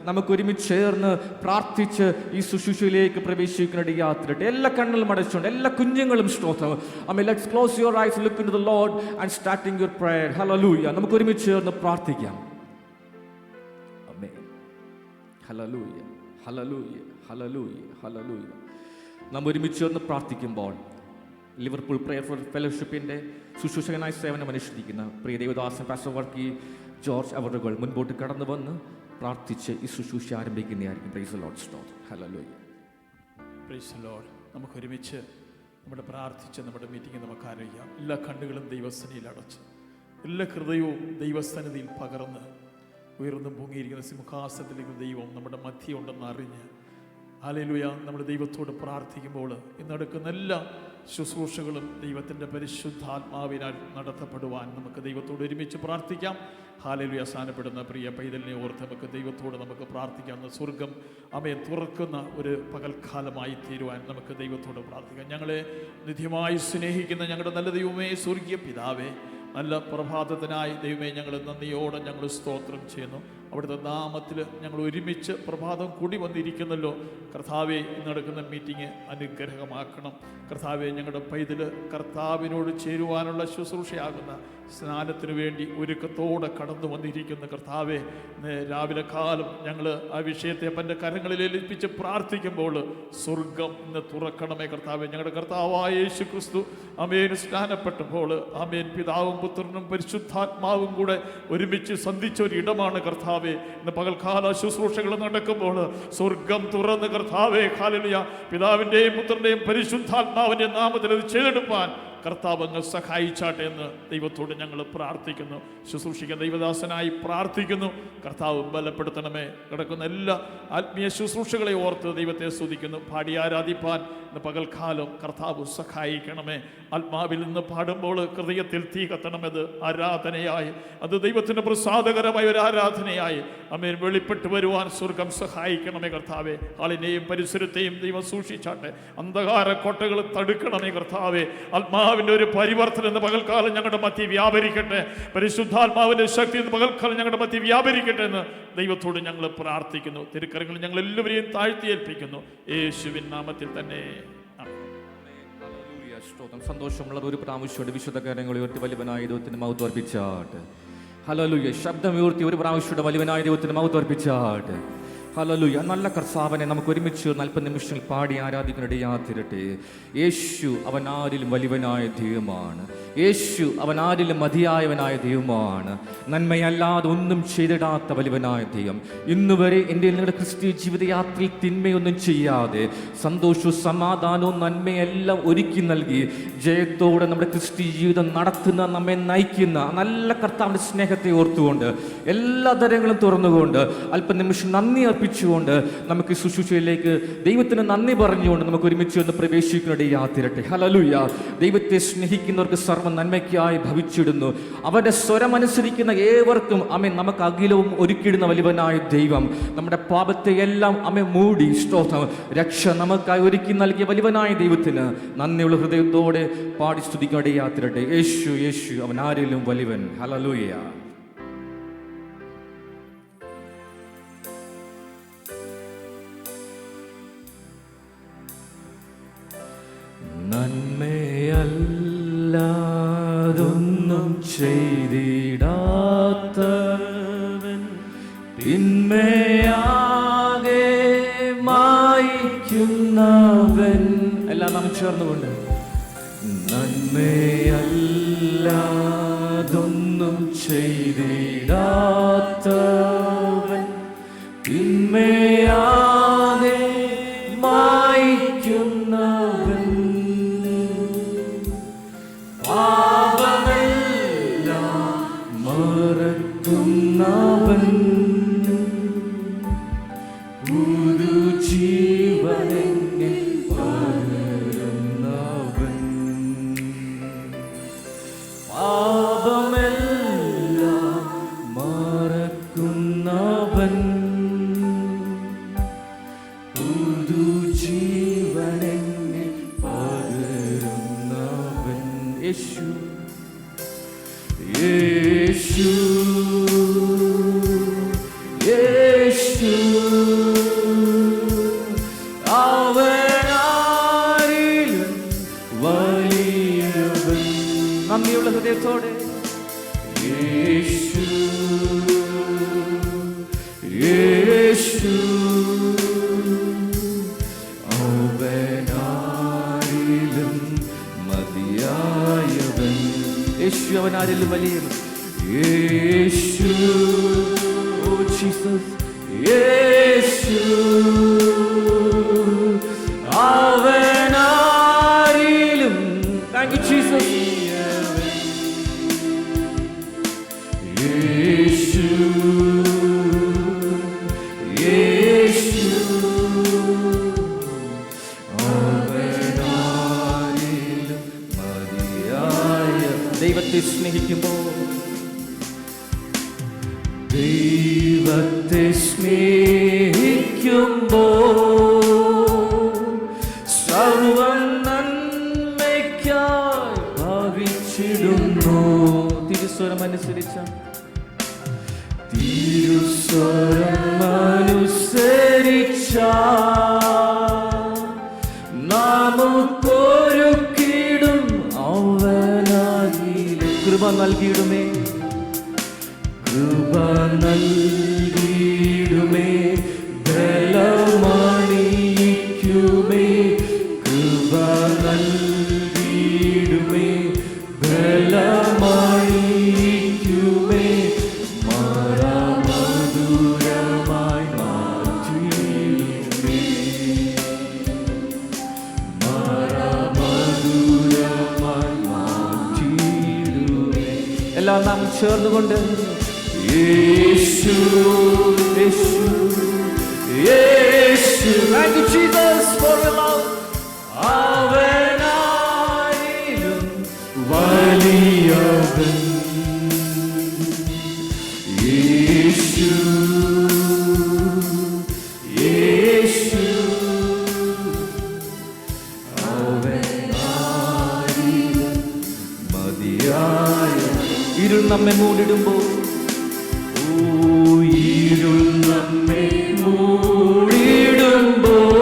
നമുക്കൊരുമിച്ച് ചേർന്ന് പ്രാർത്ഥിച്ച് ഈ ശുശ്രൂഷയിലേക്ക് പ്രവേശിക്കുന്ന യാത്രട്ടെ. എല്ലാ കണ്ണുകളും അടച്ചുകൊണ്ട് എല്ലാ കുഞ്ഞുങ്ങളും സ്തോത്രം. Let's close your eyes, look into the lord and starting your prayer. ഹല്ലേലൂയ. നമുക്കൊരുമിച്ച് ചേർന്ന് പ്രാർത്ഥിക്കാം. ആമേൻ. ഹല്ലേലൂയ, ഹല്ലേലൂയ, ഹല്ലേലൂയ, ഹല്ലേലൂയ. നാം ഒരുമിച്ച് ചേർന്ന് പ്രാർത്ഥിക്കുമ്പോൾ ലിവർപൂൾ പ്രയർ ഫോർ ഫെലോഷിപ്പിൻ്റെ ശുശ്രൂഷകനായി സേവനമനുഷ്ഠിക്കുന്ന പ്രിയ ദേവദാസൻ പാസ്റ്റർ വർക്കി ജോർജ് അവറുകൾ മുൻപോട്ട് കടന്നു വന്ന് പ്രാർത്ഥിച്ച് ഈ ശുശ്രൂഷ ആരംഭിക്കുന്നതായിരിക്കും. Praise the lord. സ്തോത്രം. ഹല്ലേലൂയ. Praise the lord. നമുക്കൊരുമിച്ച് നമ്മുടെ പ്രാർത്ഥിച്ച് നമ്മുടെ മീറ്റിംഗ് നമുക്ക് ആരംഭിക്കാം. എല്ലാ കണ്ണുകളും ദൈവസന്നിധിയിൽ അടച്ച് എല്ലാ ഹൃദയവും ദൈവസന്നിധിയിൽ പകർന്ന് ഉയർന്നും പൊങ്ങിയിരിക്കുന്ന സിംഹാസനത്തിലേക്ക് ദൈവം നമ്മുടെ മധ്യ ഉണ്ടെന്ന് അറിഞ്ഞ് ഹല്ലേലൂയ നമ്മുടെ ദൈവത്തോട് പ്രാർത്ഥിക്കുമ്പോൾ ഇന്ന് നടക്കുന്ന എല്ലാ ശുശ്രൂഷകളും ദൈവത്തിൻ്റെ പരിശുദ്ധാത്മാവിനാൽ നടത്തപ്പെടുവാൻ നമുക്ക് ദൈവത്തോട് ഒരുമിച്ച് പ്രാർത്ഥിക്കാം. ഹല്ലേലൂയ. അവസാനപ്പെടുന്ന പ്രിയ പൈതലിനെ ഓർത്ത് നമുക്ക് പ്രാർത്ഥിക്കാം. സ്വർഗം അവയെ തുറക്കുന്ന ഒരു പകൽക്കാലമായി തീരുവാൻ നമുക്ക് ദൈവത്തോട് പ്രാർത്ഥിക്കാം. ഞങ്ങളെ നിത്യമായി സ്നേഹിക്കുന്ന ഞങ്ങളുടെ നല്ല ദൈവമേ, സ്വർഗീയ പിതാവേ, നല്ല പ്രഭാതത്തിനായി ദൈവമേ ഞങ്ങൾ നന്ദിയോടെ ഞങ്ങൾ സ്തോത്രം ചെയ്യുന്നു. അവിടുത്തെ നാമത്തിൽ ഞങ്ങൾ ഒരുമിച്ച് പ്രഭാതം കൂടി വന്നിരിക്കുന്നല്ലോ. കർത്താവെ, ഇന്ന് നടക്കുന്ന മീറ്റിംഗ് അനുഗ്രഹമാക്കണം. കർത്താവെ, ഞങ്ങളുടെ പൈതൽ കർത്താവിനോട് ചേരുവാനുള്ള ശുശ്രൂഷയാകുന്ന സ്നാനത്തിനു വേണ്ടി ഒരുക്കത്തോടെ കടന്നു വന്നിരിക്കുന്ന കർത്താവെ, രാവിലെ കാലം ഞങ്ങൾ ആ വിഷയത്തെ എൻ്റെ കരങ്ങളിൽ ഏൽപ്പിച്ച് പ്രാർത്ഥിക്കുമ്പോൾ സ്വർഗം ഇന്ന് തുറക്കണമേ കർത്താവെ. ഞങ്ങളുടെ കർത്താവായ യേശു ക്രിസ്തു ആമേൻ സ്നാനപ്പെട്ടപ്പോൾ ആമേൻ പിതാവും പുത്രനും പരിശുദ്ധാത്മാവും കൂടെ ഒരുമിച്ച് സന്ധിച്ച ഒരു ഇടമാണ് കർത്താവെ. ഇന്ന് പകൽക്കാല ശുശ്രൂഷകൾ നടക്കുമ്പോൾ സ്വർഗം തുറന്ന് കർത്താവെ, ഹല്ലേലൂയ, പിതാവിൻ്റെയും പുത്രൻ്റെയും പരിശുദ്ധാത്മാവിൻ്റെയും നാമത്തിൽ അത് ചെയ്തെടുപ്പാൻ കർത്താവ് അങ്ങ് സഹായിച്ചാട്ടെ എന്ന് ദൈവത്തോട് ഞങ്ങൾ പ്രാർത്ഥിക്കുന്നു. ശുശ്രൂഷിക്കാൻ ദൈവദാസനായി പ്രാർത്ഥിക്കുന്നു. കർത്താവ് ബലപ്പെടുത്തണമേ. കിടക്കുന്ന എല്ലാ ആത്മീയ ശുശ്രൂഷകളെ ഓർത്ത് ദൈവത്തെ സ്തുതിക്കുന്നു. പാടി ആരാധിപ്പാൻ ഇന്ന് പകൽക്കാലം കർത്താവ് സഹായിക്കണമേ. ആത്മാവിൽ നിന്ന് പാടുമ്പോൾ ഹൃദയത്തിൽ തീ കത്തണമെത് ആരാധനയായി, അത് ദൈവത്തിന് പ്രസാദകരമായ ഒരു ആരാധനയായി അമേൻ വെളിപ്പെട്ട് വരുവാൻ സ്വർഗം സഹായിക്കണമേ കർത്താവെ. ആളിനെയും പരിസരത്തെയും ദൈവം സൂക്ഷിച്ചാട്ടെ. അന്ധകാര കോട്ടകൾ തടുക്കണമേ കർത്താവെ. ആത്മാവിൻ്റെ ഒരു പരിവർത്തനം ഇന്ന് പകൽക്കാലം ഞങ്ങളുടെ മധ്യ വ്യാപരിക്കട്ടെ. പരിശുദ്ധാത്മാവിൻ്റെ ശക്തി ഇന്ന് പകൽക്കാലം ഞങ്ങളുടെ മധ്യ വ്യാപരിക്കട്ടെ എന്ന് ദൈവത്തോട് ഞങ്ങൾ പ്രാർത്ഥിക്കുന്നു. തിരുക്കരങ്ങളിൽ ഞങ്ങൾ എല്ലാവരെയും താഴ്ത്തി ഏൽപ്പിക്കുന്നു യേശുവിൻ നാമത്തിൽ തന്നെ. സന്തോഷമുള്ള ഒരു പ്രാവശ്യം വിശുദ്ധ കാര്യങ്ങൾ ഉയർത്തി വലിയവനായ ദൈവത്തിന് മഹത്വം അർപ്പിച്ചാട്ട്. ഹല്ലേലൂയ. ശബ്ദം ഉയർത്തി ഒരു പ്രാവശ്യം വലിയവനായ ദൈവത്തിന് മഹത്വം അർപ്പിച്ചാട്ട്. ഹല്ലേലൂയ. നല്ല കർത്താവിനെ നമുക്ക് ഒരുമിച്ച് 40 നിമിഷങ്ങൾ പാടി ആരാധിക്കുന്നിടയാത്തിരട്ടെ. യേശു അവൻ ആരിലും വലിയവനായ ദൈവമാണ്. യേശു അവൻ ആരിലും മതിയായവനായ ദൈവമാണ്. നന്മയല്ലാതെ ഒന്നും ചെയ്തിടാത്ത വലിയവനായ ദൈവം. ഇന്നുവരെ എൻ്റെ നിങ്ങളുടെ ക്രിസ്തീയ ജീവിതയാത്രയിൽ തിന്മയൊന്നും ചെയ്യാതെ സന്തോഷവും സമാധാനവും നന്മയെല്ലാം ഒരുക്കി നൽകി ജയത്തോടെ നമ്മുടെ ക്രിസ്തീയ ജീവിതം നടത്തുന്ന, നമ്മെ നയിക്കുന്ന നല്ല കർത്താവിൻ്റെ സ്നേഹത്തെ ഓർത്തുകൊണ്ട് എല്ലാ തരങ്ങളും തുറന്നുകൊണ്ട് അല്പനിമിഷം നന്ദി അർപ്പിച്ചുകൊണ്ട് നമുക്ക് ശുശ്രൂഷയിലേക്ക് ദൈവത്തിന് നന്ദി പറഞ്ഞുകൊണ്ട് നമുക്ക് ഒരുമിച്ച് ഒന്ന് പ്രവേശിക്കുന്നിടയാത്തിരട്ടെ. ഹല്ലേലൂയ. ദൈവത്തെ സ്നേഹിക്കുന്നവർക്ക് സർവ്വ നന്മയ്ക്കായി ഭവിച്ചിടുന്നു. അവരുടെ സ്വരമനുസരിക്കുന്ന ഏവർക്കും ആമേൻ നമുക്ക് അഖിലവും ഒരുക്കിയിടുന്ന വലിയവനായ ദൈവം നമ്മുടെ പാപത്തെ എല്ലാം ആമേൻ മൂടി സ്തോത്രം രക്ഷ നമുക്കായി ഒരുക്കി നൽകിയ വലിയവനായ ദൈവത്തിന് നന്ദിയുള്ള ഹൃദയത്തോടെ പാടി സ്തുതിക്കുന്നിടയാത്തിരട്ടെ. യേശു യേശു അവൻ ആരിലും വലിയവൻ. ഹല്ലേലൂയ. നന്മയല്ലാതൊന്നും ചെയ്തിടാത്തവൻ തിന്മയാകെ മായിക്കുന്നവൻ. എല്ലാം നാം ചേർന്നുകൊണ്ട് നന്മയല്ലാതൊന്നും ചെയ്തിടാത്തവൻ തിന്മയാകെ മായിക്കുന്നവൻ. പാപമെല്ലാം മറക്കുന്നവൻ. പുതു ജീവനെന്നിൽ പകരുന്നവൻ. പാപമെല്ലാം മറക്കുന്നവൻ. പുതു ജീവനെന്നിൽ പകരുന്നവൻ. യേശു യേശു യേശു നന്ദിയുള്ള ഹൃദയത്തോടെ യേശു യേശു അവനാരിലും മതിയായവൻ. യേശു അവനാരിലും വലിയവൻ. യേശു ഓ ജീസസ് യേശു അവനാരിലും. Thank you Jesus. Yesu Yesu അവനാരിലും മതിയായ. ദൈവത്തെ സ്നേഹിക്കുമ്പോൾ ദൈവത്തെ സ്നേഹിക്കുമ്പോൾ സർവം നന്മയ്ക്കായി ഭാവിച്ചിടുന്നു. തിരുസ്വരം അനുസരിച്ച നമുക്കൊരുക്കിടും അവനാകിലും. കൃപ നൽകിയിടുമേ കൃപ നൽകിയിടുമേ ബലമണിയിക്കുമേ കൃപ നൽകിയിടുമേ ബലമണിയിക്കുമേ മധുരമായി മാറ്റിയിടുമേ മധുരമായി മാറ്റിയിടുമേ. എല്ലാം നാം ചേർന്നുകൊണ്ട് യേശു യേശു യേശു. Thank you Jesus for your love. അവനാരിലും വലിയവൻ. യേശു യേശു അവനാരിലും മതിയായ. ഇരുൾ നമ്മെ മൂടിടുമ്പോൾ ഇരുൾ നമ്മെ മൂടിടുമ്പോൾ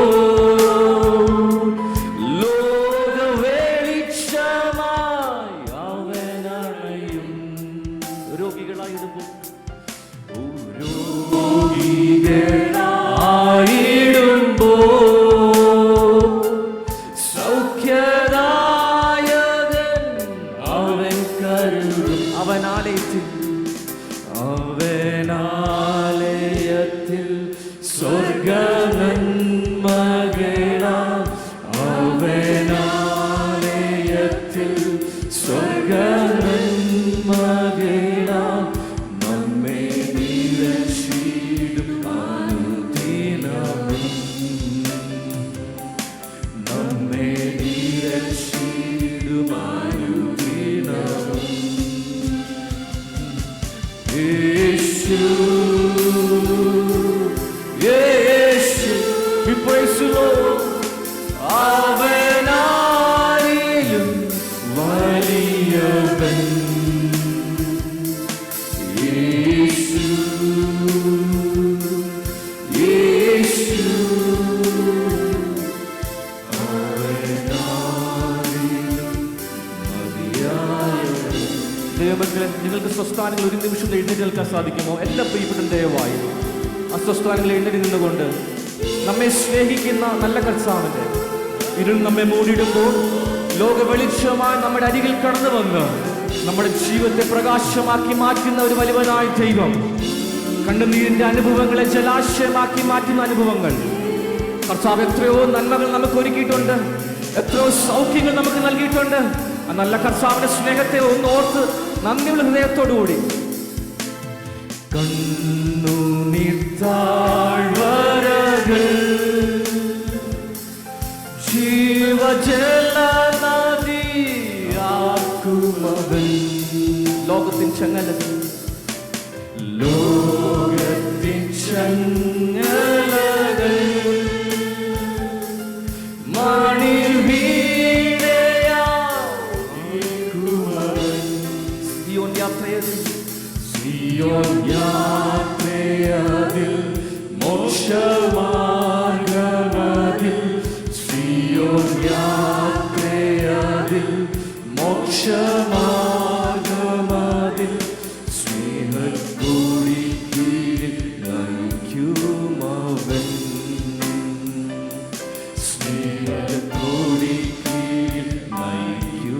ലോക വെളിച്ചമായി അവനണയും. രോഗികളായിടുമ്പോൾ സൗഖ്യദായകൻ അവൻ കരുതും. അവനാലയത്തിൽ അവനാലയത്തിൽ സ്വർഗനന്മകളാം. അവനാലയത്തിൽ സ്വർഗനന്മകളാം. നമ്മെ നിരക്ഷിടും അനുദിനവും. നമ്മെ നിരക്ഷിടും അനുദിനവും. യേശു യേശു we praise you Lord. അവനാരിലും വലിയവൻ. യേശു യേശു അവനാരിലും മതിയായവൻ. ദൈവമക്കളെ, നിങ്ങൾക്ക് സ്വസ്ഥാനങ്ങൾ ഒരു നിമിഷം എഴുന്നേറ്റ് നിൽക്കാൻ സാധിക്കുമോ? എല്ലാ പ്രിയപ്പെട്ട ദയവായി അസ്വസ്ഥാനങ്ങൾ എഴുന്നേറ്റ് നിന്നുകൊണ്ട് നമ്മെ സ്നേഹിക്കുന്ന നല്ല കർത്താവിന്റെ ഇരുൾ നമ്മെ മൂടിയിടുമ്പോൾ ലോക വെളിച്ചമായി നമ്മുടെ അരികിൽ കടന്നു വന്ന് നമ്മുടെ ജീവിതത്തെ പ്രകാശമാക്കി മാറ്റുന്ന ഒരു വലിയവനായ ദൈവം, കണ്ണുനീരിന്റെ അനുഭവങ്ങളെ ജലാശയമാക്കി മാറ്റുന്ന അനുഭവങ്ങൾ. കർത്താവ് എത്രയോ നന്മകൾ നമുക്ക് ഒരുക്കിയിട്ടുണ്ട്, എത്രയോ സൗഖ്യങ്ങൾ നമുക്ക് നൽകിയിട്ടുണ്ട്. ആ നല്ല കർത്താവിന്റെ സ്നേഹത്തെ ഒന്ന് ഓർത്ത് നന്ദിയുള്ള ഹൃദയത്തോടുകൂടി കണ്ണുനീർ താഴ്വരകൾ ജീവജലനദിയാക്കുമവൻ. ലോകത്തിൻ ചങ്ങലകൾ ലോകത്തിൻ ചങ്ങലകൾ മണിൽ വീണയാക്കുമവൻ. സിയോൻ യാത്രയിൽ മോക്ഷമാർഗമതിൽ സിയോൻ യാത്രയതിൽ മോക്ഷ മോക്ഷമാർഗമതിൽ സ്നേഹത്തോടി കീഴിൽ നയിക്കുമവൻ. സ്നേഹത്തോടി കീഴിൽ നയിക്കൂ.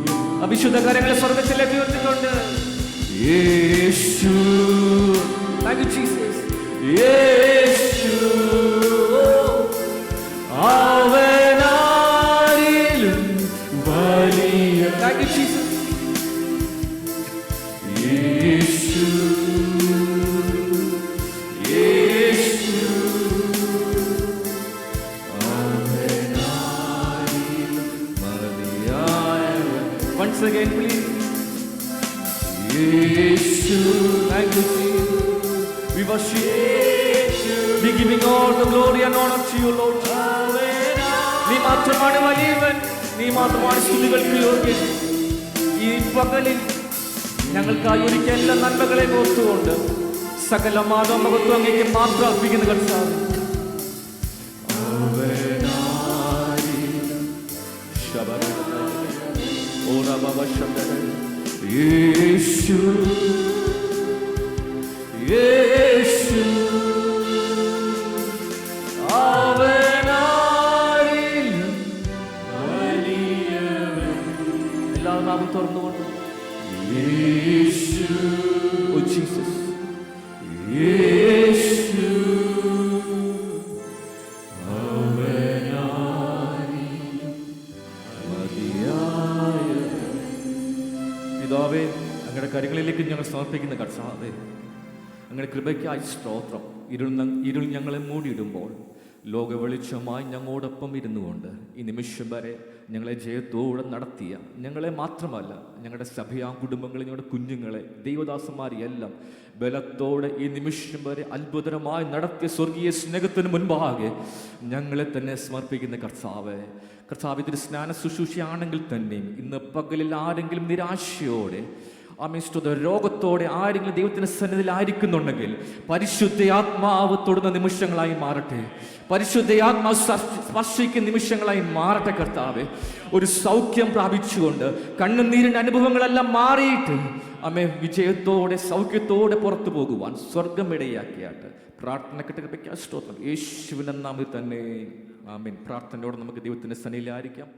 അവിശുദ്ധ കരങ്ങളെ സ്വർഗത്തിലേക്ക് ഉയർത്തിക്കൊണ്ട് യേശു. Thank you, Jesus. യേശു അവനാരിലും വലിയ. Thank you, Jesus. യേശു യേശു അവനാരിലും മതിയായവൻ. Once again, please. Yeshu. Thank you, Jesus. We worship you. We giving all the glory and honor to you, Lord. നീ മാത്രമാണ് വലിയവൻ. നീ മാത്രമാണ് സ്തുതികൾക്ക് യോഗ്യൻ. ഈ പകലിൽ ഞങ്ങൾക്കായി ഒരുക്കിയ എല്ലാ നന്മകളെ ഓർത്തുകൊണ്ട് സകല മാതമഹത്വം അങ്ങേക്ക് മാത്രം അർപ്പിക്കുന്ന കർത്താവേ. യേശു യേശു അവനാരിലും വലിയവൻ. എല്ലാ നാമം തുറന്നുകൊണ്ട് യേശു. O Jesus. യേശു അവനാരിലും മതിയായവൻ. പിതാവേ, അങ്ങയുടെ കാര്യങ്ങളിലേക്ക് ഞങ്ങൾ സമർപ്പിക്കുന്ന കർത്താവേ, അങ്ങയുടെ കൃപയ്ക്കായി സ്തോത്രം. ഇരുൾ ഞങ്ങളെ മൂടിയിടുമ്പോൾ ലോക വെളിച്ചമായി ഞങ്ങളോടൊപ്പം ഇരുന്നുകൊണ്ട് ഈ നിമിഷം വരെ ഞങ്ങളെ ജയത്തോടെ നടത്തിയ, ഞങ്ങളെ മാത്രമല്ല ഞങ്ങളുടെ സഭയാ കുടുംബങ്ങളെ, ഞങ്ങളുടെ കുഞ്ഞുങ്ങളെ, ദൈവദാസന്മാരെയെല്ലാം ബലത്തോടെ ഈ നിമിഷം വരെ അത്ഭുതമായി നടത്തിയ സ്വർഗീയ സ്നേഹത്തിന് മുൻപാകെ ഞങ്ങളെ തന്നെ സമർപ്പിക്കുന്ന കർത്താവേ. കർത്താവ്, ഇതൊരു സ്നാന ശുശ്രൂഷയാണെങ്കിൽ തന്നെയും ഇന്ന് പകലിൽ ആരെങ്കിലും നിരാശയോടെ അമിഷ്ടത രോഗത്തോടെ ആരെങ്കിലും ദൈവത്തിന്റെ സന്നിധിയിലായിരിക്കുന്നുണ്ടെങ്കിൽ പരിശുദ്ധ ആത്മാവ് തൊടുന്ന നിമിഷങ്ങളായി മാറട്ടെ. പരിശുദ്ധ ആത്മാവ് സ്പർശിക്കുന്ന നിമിഷങ്ങളായി മാറട്ടെ കർത്താവേ. ഒരു സൗഖ്യം പ്രാപിച്ചുകൊണ്ട് കണ്ണുനീരിന്റെ അനുഭവങ്ങളെല്ലാം മാറിയിട്ട് അമ്മേ വിജയത്തോടെ സൗഖ്യത്തോടെ പുറത്തു പോകുവാൻ സ്വർഗം ഇടയാക്കിയാട്ട് പ്രാർത്ഥന കൃപയ്ക്ക് സ്തോത്രം. യേശുവിന്റെ നാമത്തിൽ തന്നെ ആമേൻ. പ്രാർത്ഥനയോടെ നമുക്ക് ദൈവത്തിന്റെ സന്നിധിയിലായിരിക്കാം.